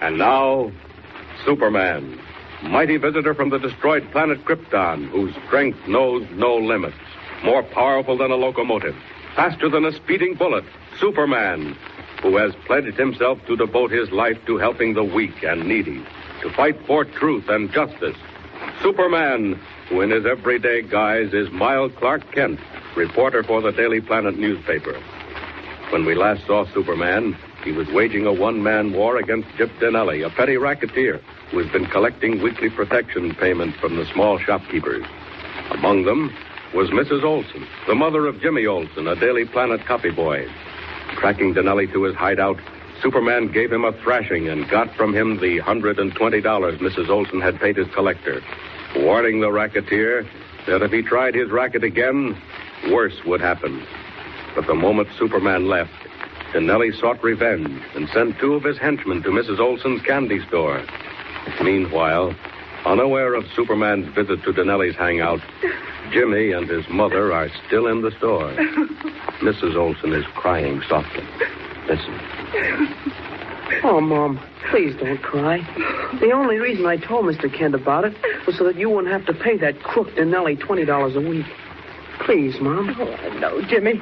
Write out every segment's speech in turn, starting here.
And now, Superman, mighty visitor from the destroyed planet Krypton, whose strength knows no limits. More powerful than a locomotive, faster than a speeding bullet. Superman, who has pledged himself to devote his life to helping the weak and needy, to fight for truth and justice. Superman, who in his everyday guise is mild Clark Kent, reporter for the Daily Planet newspaper. When we last saw Superman, he was waging a one-man war against Jip Donelli, a petty racketeer who has been collecting weekly protection payments from the small shopkeepers. Among them was Mrs. Olsen, the mother of Jimmy Olsen, a Daily Planet copy boy. Tracking Donelli to his hideout, Superman gave him a thrashing and got from him the $120 Mrs. Olsen had paid his collector, warning the racketeer that if he tried his racket again, worse would happen. But the moment Superman left, Donelli sought revenge and sent two of his henchmen to Mrs. Olsen's candy store. Meanwhile, unaware of Superman's visit to Donelli's hangout, Jimmy and his mother are still in the store. Mrs. Olsen is crying softly. Listen. Oh, Mom, please don't cry. The only reason I told Mr. Kent about it was so that you wouldn't have to pay that crook Donelli $20 a week. Please, Mom. Oh, no, Jimmy.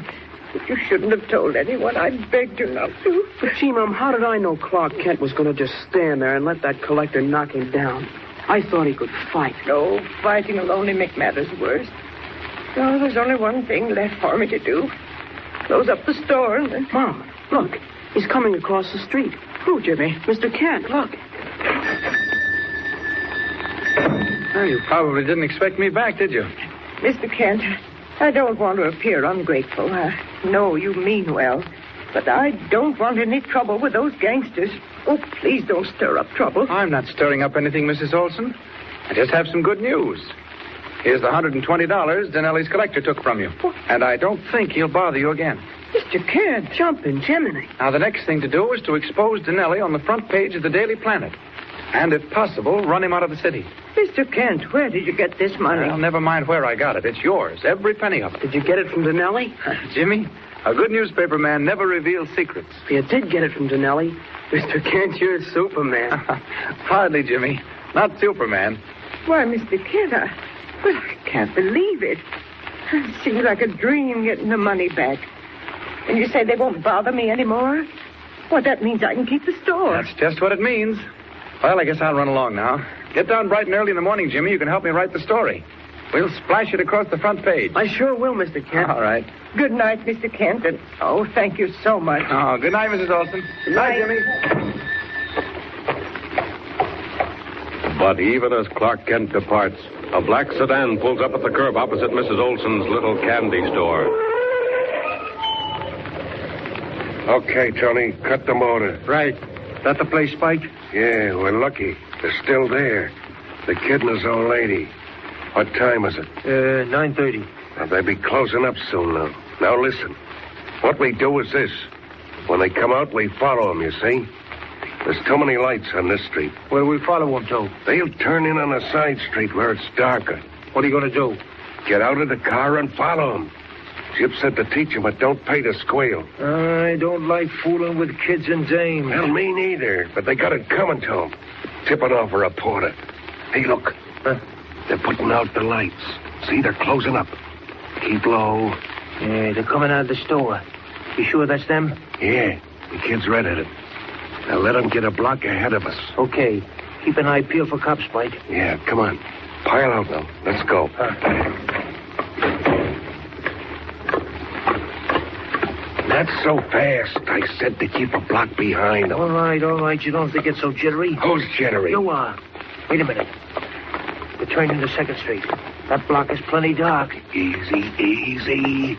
You shouldn't have told anyone. I begged you not to. But, gee, Mom, how did I know Clark Kent was going to just stand there and let that collector knock him down? I thought he could fight. No, fighting will only make matters worse. No, there's only one thing left for me to do. Close up the store and then... Mom, look. He's coming across the street. Who, Jimmy? Mr. Kent, look. Well, you probably didn't expect me back, did you? Mr. Kent, I don't want to appear ungrateful. I know you mean well. But I don't want any trouble with those gangsters. Oh, please don't stir up trouble. I'm not stirring up anything, Mrs. Olsen. I just have some good news. Here's the $120 Donelli's collector took from you. What? And I don't think he'll bother you again. Mr. Kent. Jumping Jiminy. Now, the next thing to do is to expose Donelli on the front page of the Daily Planet. And, if possible, run him out of the city. Mr. Kent, where did you get this money? Well, never mind where I got it. It's yours, every penny of it. Did you get it from Donelli? Jimmy, a good newspaper man never reveals secrets. If you did get it from Donelli, Mr. Kent, you're Superman. Hardly, Jimmy. Not Superman. Why, Mr. Kent, I can't believe it. It seems like a dream getting the money back. And you say they won't bother me anymore? Well, that means I can keep the store. That's just what it means. Well, I guess I'll run along now. Get down bright and early in the morning, Jimmy. You can help me write the story. We'll splash it across the front page. I sure will, Mr. Kent. All right. Good night, Mr. Kent. And, oh, thank you so much. Oh, good night, Mrs. Olsen. Good night, Jimmy. But even as Clark Kent departs, a black sedan pulls up at the curb opposite Mrs. Olsen's little candy store. Okay, Tony, cut the motor. Right. That the place, Spike? Yeah, we're lucky. They're still there. The kid and his old lady. What time is it? 9:30. Well, they'll be closing up soon now. Now, listen. What we do is this. When they come out, we follow them, you see? There's too many lights on this street. Where do we follow them to? They'll turn in on a side street where it's darker. What are you going to do? Get out of the car and follow them. Jip said to teach them, but don't pay to squeal. I don't like fooling with kids and dames. Well, me neither, but they got it coming to them. Tipping off a reporter. Hey, look. They're putting out the lights. See, they're closing up. Keep low. Yeah, they're coming out of the store. You sure that's them? Yeah, the kid's red at it. Now let them get a block ahead of us. Okay. Keep an eye peeled for cops, Spike. Yeah, come on. Pile out now. Let's go. Not so fast. I said to keep a block behind them. All right. You don't think it's so jittery? Who's jittery? You are. Wait a minute. We're turning into 2nd Street. That block is plenty dark. Easy.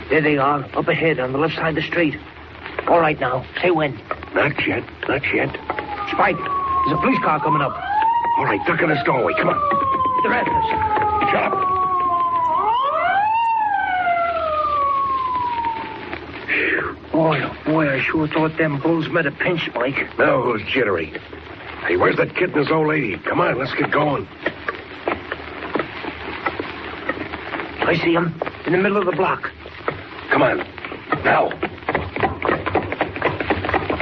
There they are, up ahead on the left side of the street. All right now. Say when. Not yet. Spike, there's a police car coming up. All right, duck in this doorway. Come on. They're after us. Shut up. Boy, I sure thought them bulls met a pinch, Spike. Now who's jittery? Hey, where's that kid and his old lady? Come on, let's get going. I see him in the middle of the block. Come on. Now.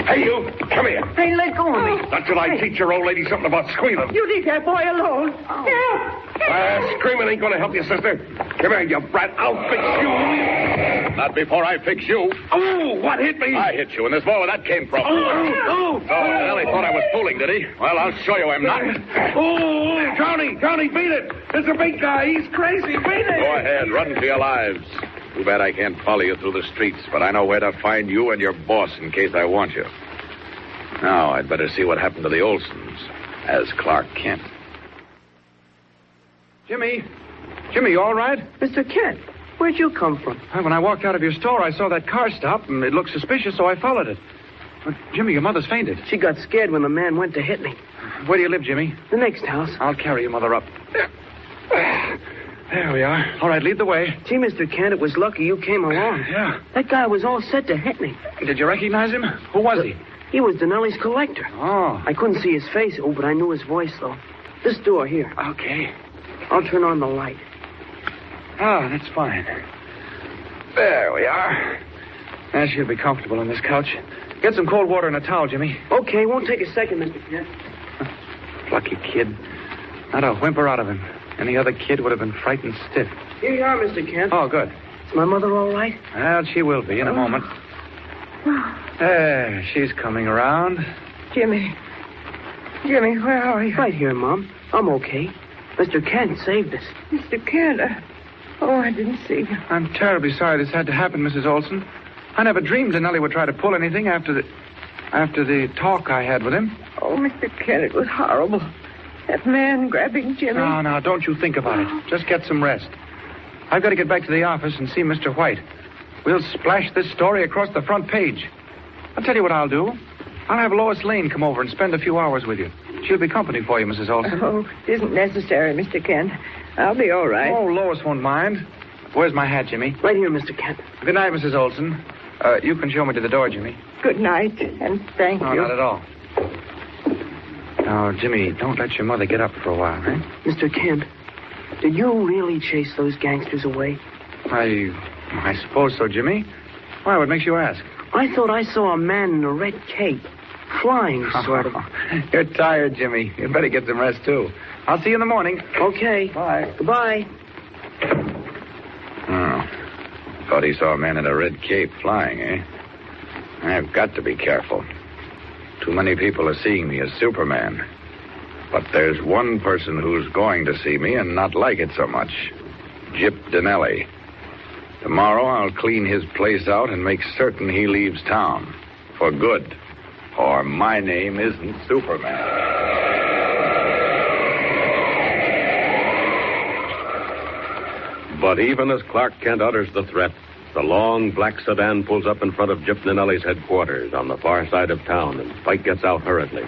Hey, you. Come here. Hey, let go of me. Not till I teach your old lady something about squealing. You leave that boy alone. Help! Screaming ain't going to help you, sister. Come here, you brat. I'll fix you. Not before I fix you. Oh, what hit me? I hit you, and this boy where that came from. Oh. Donelli thought I was fooling, did he? Well, I'll show you I'm not. Oh, Johnny, beat it. There's a big guy. He's crazy. Beat it. Go ahead, run for your lives. Too bad I can't follow you through the streets, but I know where to find you and your boss in case I want you. Now, I'd better see what happened to the Olsens as Clark Kent. Jimmy, you all right? Mr. Kent, where'd you come from? Well, when I walked out of your store, I saw that car stop, and it looked suspicious, so I followed it. But, Jimmy, your mother's fainted. She got scared when the man went to hit me. Where do you live, Jimmy? The next house. I'll carry your mother up. There we are. All right, lead the way. Gee, Mr. Kent, it was lucky you came along. Yeah. That guy was all set to hit me. Did you recognize him? Who was he? He was Donelli's collector. Oh. I couldn't see his face, but I knew his voice, though. This door here. Okay. I'll turn on the light. Oh, that's fine. There we are. Now she'll be comfortable on this couch. Get some cold water and a towel, Jimmy. Okay, won't take a second, Mr. Kent. Lucky kid. Not a whimper out of him. Any other kid would have been frightened stiff. Here you are, Mr. Kent. Oh, good. Is my mother all right? Well, she will be in a moment. There, she's coming around. Jimmy, where are you? Right here, Mom. I'm okay. Mr. Kent saved us. Mr. Kent, I didn't see you. I'm terribly sorry this had to happen, Mrs. Olsen. I never dreamed Donelli would try to pull anything after the talk I had with him. Oh, Mr. Kent, it was horrible. That man grabbing Jimmy. No, don't you think about it. Just get some rest. I've got to get back to the office and see Mr. White. We'll splash this story across the front page. I'll tell you what I'll do. I'll have Lois Lane come over and spend a few hours with you. She'll be company for you, Mrs. Olsen. Oh, it isn't necessary, Mr. Kent. I'll be all right. Oh, Lois won't mind. Where's my hat, Jimmy? Right here, Mr. Kent. Good night, Mrs. Olsen. You can show me to the door, Jimmy. Good night, and thank No, you. not at all. Now, Jimmy, don't let your mother get up for a while, eh? Mr. Kent, did you really chase those gangsters away? I suppose so, Jimmy. Why, what makes you ask? I thought I saw a man in a red cape. Flying, sort of. You're tired, Jimmy. You'd better get some rest, too. I'll see you in the morning. Okay. Bye. Goodbye. Oh. Thought he saw a man in a red cape flying, eh? I've got to be careful. Too many people are seeing me as Superman. But there's one person who's going to see me and not like it so much. Gyp Donelli. Tomorrow I'll clean his place out and make certain he leaves town. For good. Or my name isn't Superman. But even as Clark Kent utters the threat, the long black sedan pulls up in front of Gyp Donelli's headquarters on the far side of town, and Spike gets out hurriedly.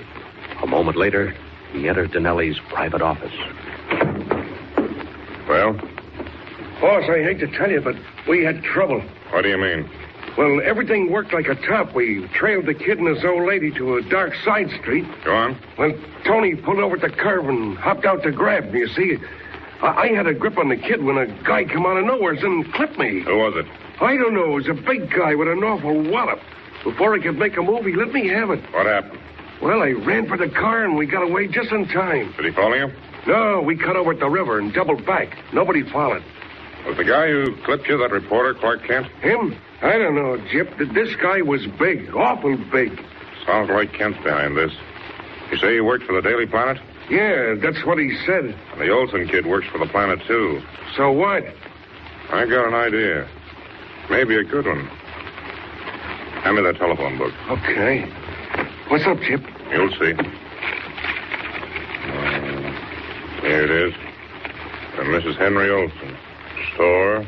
A moment later, he enters Donelli's private office. Well? Boss, I hate to tell you, but we had trouble. What do you mean? Well, everything worked like a top. We trailed the kid and his old lady to a dark side street. Go on. Well, Tony pulled over at the curve and hopped out to grab me. You see, I had a grip on the kid when a guy come out of nowhere and clipped me. Who was it? I don't know. It was a big guy with an awful wallop. Before I could make a move, he let me have it. What happened? Well, I ran for the car, and we got away just in time. Did he follow you? No, we cut over at the river and doubled back. Nobody followed. Was the guy who clipped you that reporter, Clark Kent? Him? I don't know, Gyp. This guy was big, awful big. Sounds like Kent's behind this. You say he worked for the Daily Planet? Yeah, that's what he said. And the Olsen kid works for the Planet, too. So what? I got an idea. Maybe a good one. Hand me that telephone book. Okay. What's up, Gyp? You'll see. Here it is. From Mrs. Henry Olsen. Store,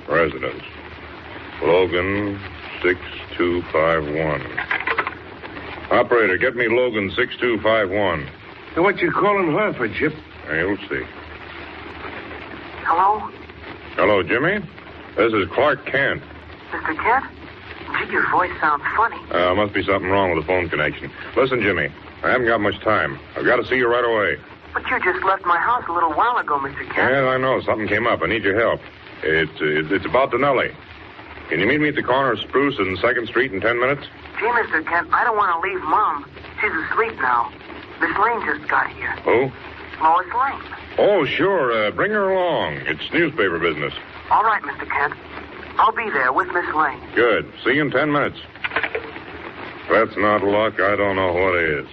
residence. Logan, 6251. Operator, get me Logan 6251. Now, what you calling her for, Gyp? You'll see. Hello? Hello, Jimmy. This is Clark Kent. Mr. Kent? Gee, your voice sounds funny. Must be something wrong with the phone connection. Listen, Jimmy, I haven't got much time. I've got to see you right away. But you just left my house a little while ago, Mr. Kent. Yeah, I know. Something came up. I need your help. It's about Donelli. Can you meet me at the corner of Spruce and 2nd Street in 10 minutes? Gee, Mr. Kent, I don't want to leave Mom. She's asleep now. Miss Lane just got here. Who? Lois Lane. Oh, sure. Bring her along. It's newspaper business. All right, Mr. Kent. I'll be there with Miss Lane. Good. See you in 10 minutes. If that's not luck, I don't know what is.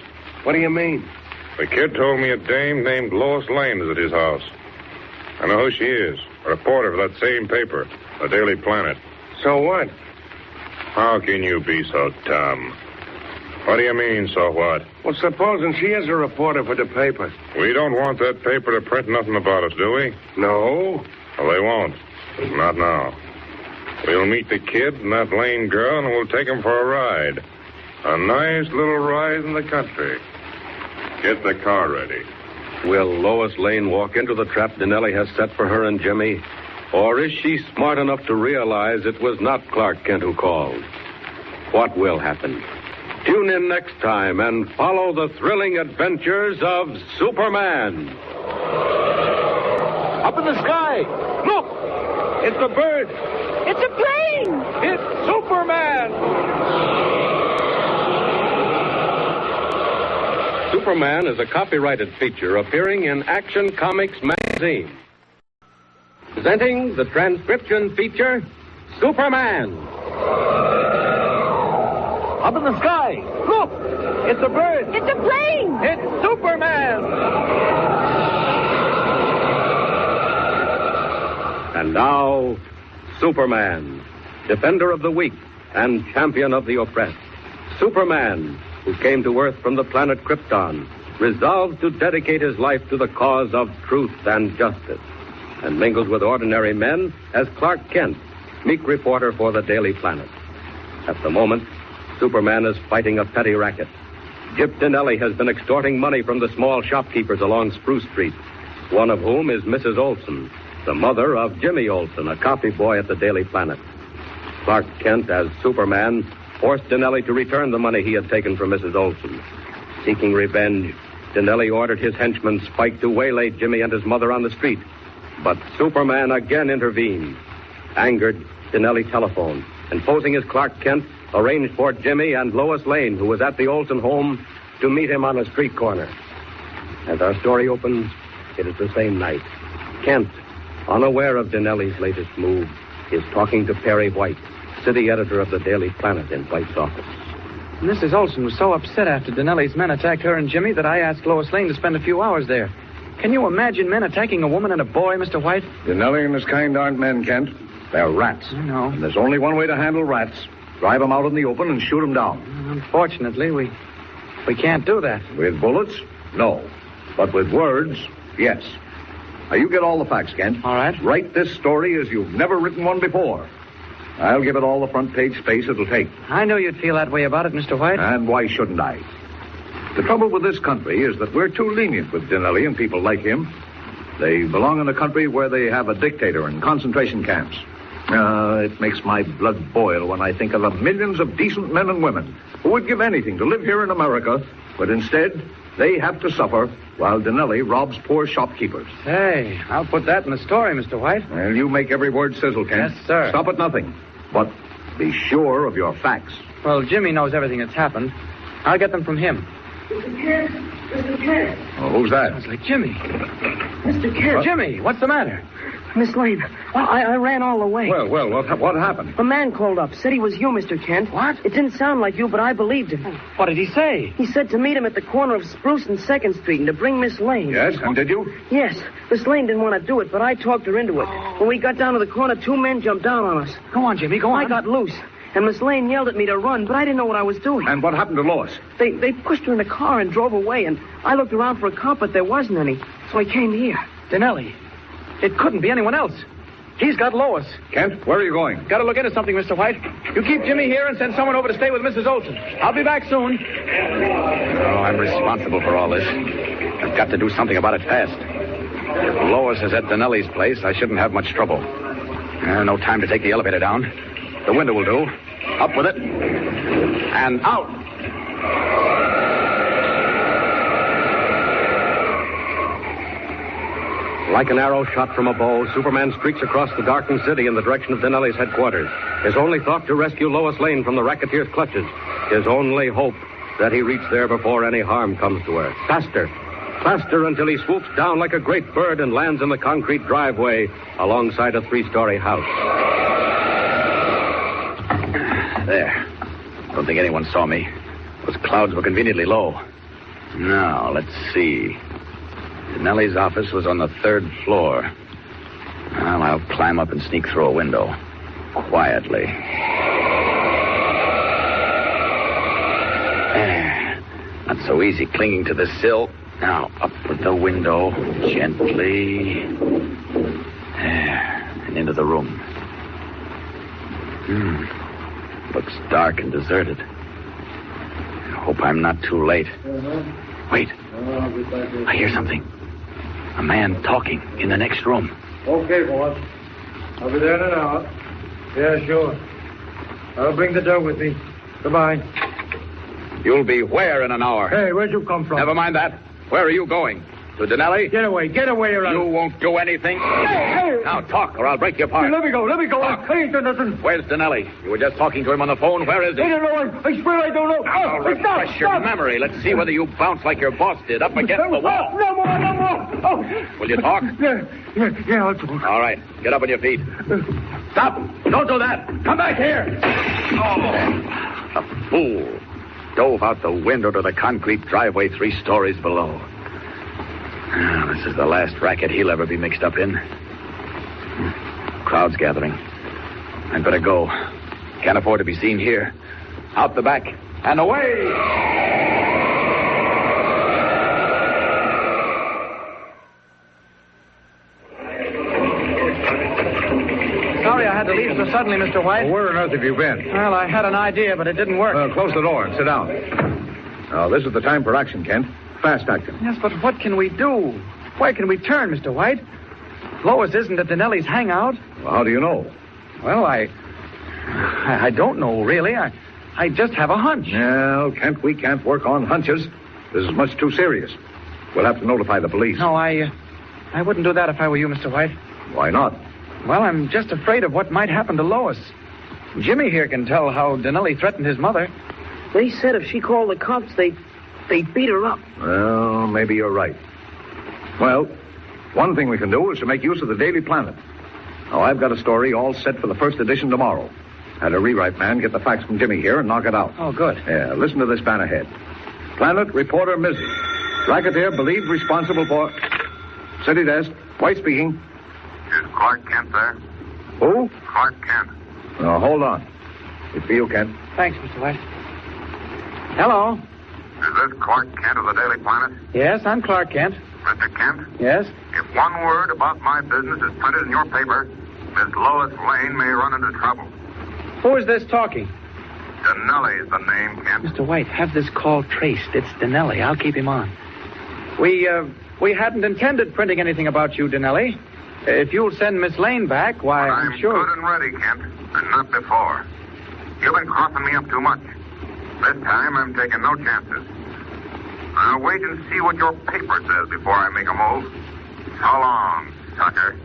What do you mean? The kid told me a dame named Lois Lane is at his house. I know who she is. A reporter for that same paper, the Daily Planet. So what? How can you be so dumb? What do you mean, so what? Well, supposing she is a reporter for the paper. We don't want that paper to print nothing about us, do we? No. Well, they won't. Not now. We'll meet the kid and that Lane girl, and we'll take them for a ride. A nice little ride in the country. Get the car ready. Will Lois Lane walk into the trap Donelli has set for her and Jimmy? Or is she smart enough to realize it was not Clark Kent who called? What will happen? Tune in next time and follow the thrilling adventures of Superman. Up in the sky. Look! It's a bird. It's a plane! It's Superman! Superman is a copyrighted feature appearing in Action Comics magazine. Presenting the transcription feature, Superman. Up in the sky. Look! It's a bird. It's a plane! It's Superman! And now, Superman, defender of the weak and champion of the oppressed. Superman, who came to Earth from the planet Krypton, resolved to dedicate his life to the cause of truth and justice, and mingled with ordinary men as Clark Kent, meek reporter for the Daily Planet. At the moment, Superman is fighting a petty racket. Gyp Donelli has been extorting money from the small shopkeepers along Spruce Street, one of whom is Mrs. Olsen, the mother of Jimmy Olsen, a copy boy at the Daily Planet. Clark Kent, as Superman, forced Donelli to return the money he had taken from Mrs. Olsen. Seeking revenge, Donelli ordered his henchman Spike to waylay Jimmy and his mother on the street. But Superman again intervened. Angered, Donelli telephoned, and posing as Clark Kent, arranged for Jimmy and Lois Lane, who was at the Olsen home, to meet him on a street corner. As our story opens, it is the same night. Kent, unaware of Donelli's latest move, is talking to Perry White, city editor of the Daily Planet, in White's office. Mrs. Olsen was so upset after Donelli's men attacked her and Jimmy that I asked Lois Lane to spend a few hours there. Can you imagine men attacking a woman and a boy, Mr. White? Donelli and his kind aren't men, Kent. They're rats. I know. And there's only one way to handle rats. Drive them out in the open and shoot them down. Unfortunately, we can't do that. With bullets? No. But with words, yes. Now, you get all the facts, Kent. All right. Write this story as you've never written one before. I'll give it all the front page space it'll take. I knew you'd feel that way about it, Mr. White. And why shouldn't I? The trouble with this country is that we're too lenient with Donelli and people like him. They belong in a country where they have a dictator and concentration camps. It makes my blood boil when I think of the millions of decent men and women who would give anything to live here in America, but instead they have to suffer while Donelli robs poor shopkeepers. Hey, I'll put that in the story, Mr. White. Well, you make every word sizzle, Kent. Yes, sir. Stop at nothing. But be sure of your facts. Well, Jimmy knows everything that's happened. I'll get them from him. Mr. Kent! Mr. Kent! Oh, who's that? It's like Jimmy. Mr. Kent! Jimmy, what's the matter? Miss Lane, I ran all the way. Well, what happened? A man called up, said he was you, Mr. Kent. What? It didn't sound like you, but I believed him. What did he say? He said to meet him at the corner of Spruce and 2nd Street and to bring Miss Lane. Yes, and did you? Yes. Miss Lane didn't want to do it, but I talked her into it. When we got down to the corner, two men jumped down on us. Go on, Jimmy, go on. I got loose, and Miss Lane yelled at me to run, but I didn't know what I was doing. And what happened to Lois? They pushed her in the car and drove away, and I looked around for a cop, but there wasn't any. So I came here. Donelli. It couldn't be anyone else. He's got Lois. Kent, where are you going? Got to look into something, Mr. White. You keep Jimmy here and send someone over to stay with Mrs. Olsen. I'll be back soon. Oh, I'm responsible for all this. I've got to do something about it fast. If Lois is at Donelli's place, I shouldn't have much trouble. No time to take the elevator down. The window will do. Up with it. And out. Like an arrow shot from a bow, Superman streaks across the darkened city in the direction of Donelli's headquarters. His only thought to rescue Lois Lane from the racketeer's clutches. His only hope that he reach there before any harm comes to her. Faster. Faster until he swoops down like a great bird and lands in the concrete driveway alongside a 3-story house. There. Don't think anyone saw me. Those clouds were conveniently low. Now, let's see. Donelli's office was on the 3rd floor. Well, I'll climb up and sneak through a window. Quietly. There. Not so easy clinging to the sill. Now, up with the window. Gently. There. And into the room. Looks dark and deserted. I hope I'm not too late. Wait. I hear something. A man talking in the next room. Okay, boss. I'll be there in an hour. Yeah, sure. I'll bring the dough with me. Goodbye. You'll be where in an hour? Hey, where'd you come from? Never mind that. Where are you going? To Donelli? Get away, You won't do anything. Hey! Now talk, or I'll break your apart. Let me go. Talk. I ain't done nothing. Where's Donelli? You were just talking to him on the phone. Where is he? I don't know. I swear I don't know. Now, refresh your memory. Let's see whether you bounce like your boss did up against the wall. No more. Oh. Will you talk? Yeah, I'll talk. All right. Get up on your feet. Stop. Don't do that. Come back here. Oh, a fool. Dove out the window to the concrete driveway 3 stories below. Oh, this is the last racket he'll ever be mixed up in. Crowd's gathering. I'd better go. Can't afford to be seen here. Out the back and away! Sorry I had to leave so suddenly, Mr. White. Well, where on earth have you been? Well, I had an idea, but it didn't work. Close the door and sit down. Now, this is the time for action, Kent. Fast action. Yes, but what can we do? Where can we turn, Mr. White? Lois isn't at Donelli's hangout. Well, how do you know? Well, I don't know, really. I just have a hunch. No, Kent, we can't work on hunches. This is much too serious. We'll have to notify the police. No, I wouldn't do that if I were you, Mr. White. Why not? Well, I'm just afraid of what might happen to Lois. Jimmy here can tell how Donelli threatened his mother. They said if she called the cops, they'd beat her up. Well, maybe you're right. Well, one thing we can do is to make use of the Daily Planet. Now, I've got a story all set for the first edition tomorrow. Had a rewrite man get the facts from Jimmy here and knock it out. Oh, good. Yeah, listen to this banner head. Planet reporter Mrs. Racketeer believed responsible for... City desk. White speaking. Is Clark Kent there? Who? Clark Kent. Now, hold on. It's for you, Kent. Thanks, Mr. White. Hello. Is this Clark Kent of the Daily Planet? Yes, I'm Clark Kent. Mr. Kent? Yes? If one word about my business is printed in your paper, Miss Lois Lane may run into trouble. Who is this talking? Donelli is the name, Kent. Mr. White, have this call traced. It's Donelli. I'll keep him on. We hadn't intended printing anything about you, Donelli. If you'll send Miss Lane back, why, I'm sure. good and ready, Kent, and not before. You've been crossing me up too much. This time, I'm taking no chances. I'll wait and see what your paper says before I make a move. So long, sucker.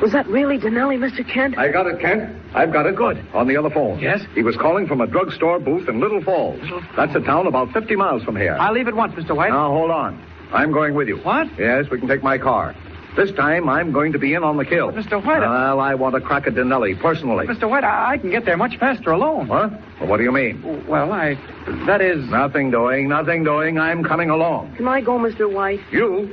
Was that really Donelli, Mr. Kent? I got it, Kent. I've got it. Good. On the other phone. Yes? He was calling from a drugstore booth in Little Falls. That's a town about 50 miles from here. I'll leave at once, Mr. White. Now, hold on. I'm going with you. What? Yes, we can take my car. This time, I'm going to be in on the kill. But, Mr. White... Well, I want to crack at Donelli, personally. Mr. White, I can get there much faster alone. What? Well, what do you mean? Well, that is... Nothing doing. I'm coming along. Can I go, Mr. White? You?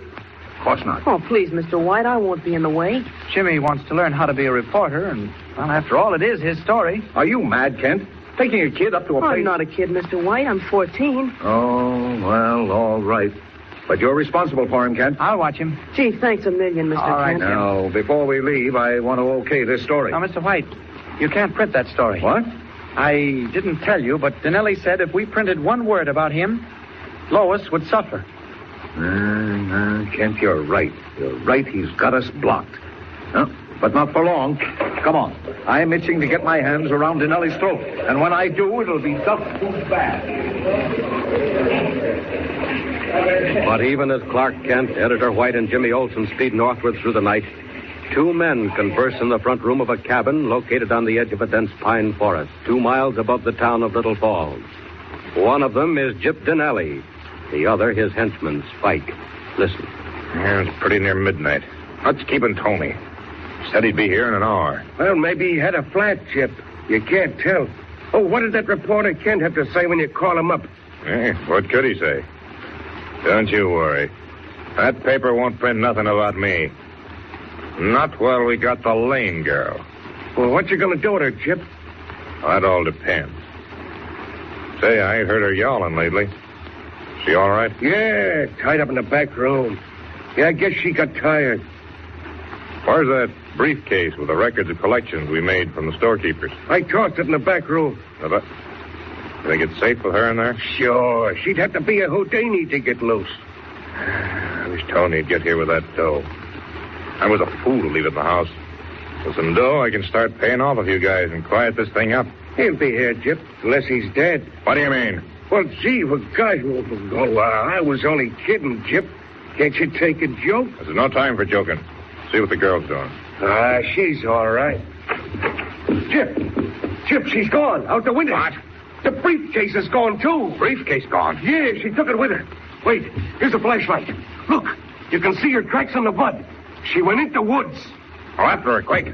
Of course not. Oh, please, Mr. White, I won't be in the way. Jimmy wants to learn how to be a reporter, and, well, after all, it is his story. Are you mad, Kent? Taking a kid up to a place... I'm not a kid, Mr. White. I'm 14. Oh, well, all right. But you're responsible for him, Kent. I'll watch him. Gee, thanks a million, Mr. All right, Kent. Now, before we leave, I want to okay this story. Now, Mr. White, you can't print that story. What? I didn't tell you, but Donelli said if we printed one word about him, Lois would suffer. Kent, you're right. You're right. He's got us blocked. Now, but not for long. Come on. I'm itching to get my hands around Donelli's throat. And when I do, it'll be duck food bad. But even as Clark Kent, Editor White, and Jimmy Olsen speed northward through the night, two men converse in the front room of a cabin located on the edge of a dense pine forest, 2 miles above the town of Little Falls. One of them is Gyp Donelli. The other, his henchman, Spike. Listen. Yeah, it's pretty near midnight. What's keeping Tony? Said he'd be here in an hour. Well, maybe he had a flat, Chip. You can't tell. Oh, what did that reporter Kent have to say when you call him up? Hey, what could he say? Don't you worry. That paper won't print nothing about me. Not while we got the Lane girl. Well, what you gonna do with her, Chip? That all depends. Say, I ain't heard her yawling lately. She all right? Yeah, tied up in the back room. Yeah, I guess she got tired. Where's that briefcase with the records of collections we made from the storekeepers? I tossed it in the back room. You think it's safe with her in there? Sure. She'd have to be a Houdini to get loose. I wish Tony'd get here with that dough. I was a fool to leave it in the house. With some dough, I can start paying off a few guys and quiet this thing up. He'll be here, Chip, unless he's dead. What do you mean? Well, gee, for gosh, I was only kidding, Chip. Can't you take a joke? There's no time for joking. See what the girl's doing. She's all right. Chip, she's gone. Out the window. What? The briefcase is gone, too. Briefcase gone? Yeah, she took it with her. Wait, here's a flashlight. Look, you can see her tracks on the mud. She went into the woods. Oh, after her, quick.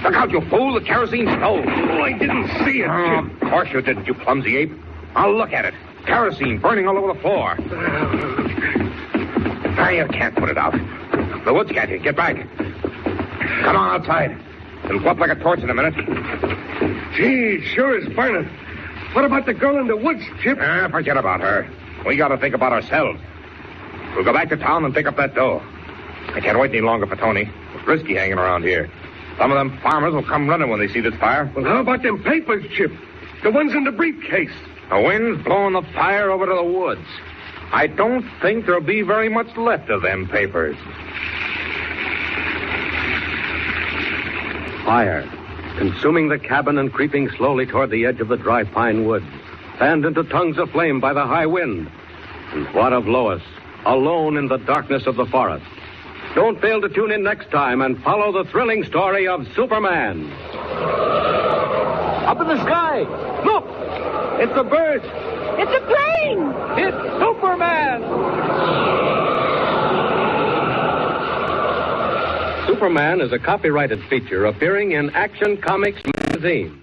Look out, you fool. The kerosene stove. Oh, I didn't see it, Chip. Of course you didn't, you clumsy ape. I'll look at it. Kerosene burning all over the floor. You can't put it out. The woods got you. Get back. Come on outside. It'll go up like a torch in a minute. Gee, it sure is burning. What about the girl in the woods, Chip? Forget about her. We got to think about ourselves. We'll go back to town and pick up that dough. I can't wait any longer for Tony. It's risky hanging around here. Some of them farmers will come running when they see this fire. Well, how about them papers, Chip? The ones in the briefcase. The wind's blowing the fire over to the woods. I don't think there'll be very much left of them papers. Fire, consuming the cabin and creeping slowly toward the edge of the dry pine woods, fanned into tongues of flame by the high wind. And what of Lois, alone in the darkness of the forest? Don't fail to tune in next time and follow the thrilling story of Superman. Up in the sky. Look! It's a bird. It's a plane! It's Superman! Superman is a copyrighted feature appearing in Action Comics magazine.